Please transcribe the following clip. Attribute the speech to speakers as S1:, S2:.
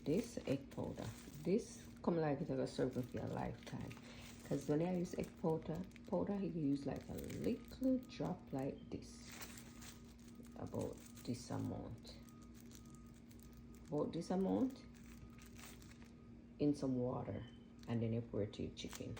S1: this egg powder. This come like it's gonna serve me for a lifetime. Because when I use egg powder, I use like a little drop like this. About this amount. About this amount in some water, and then you pour it to your chicken.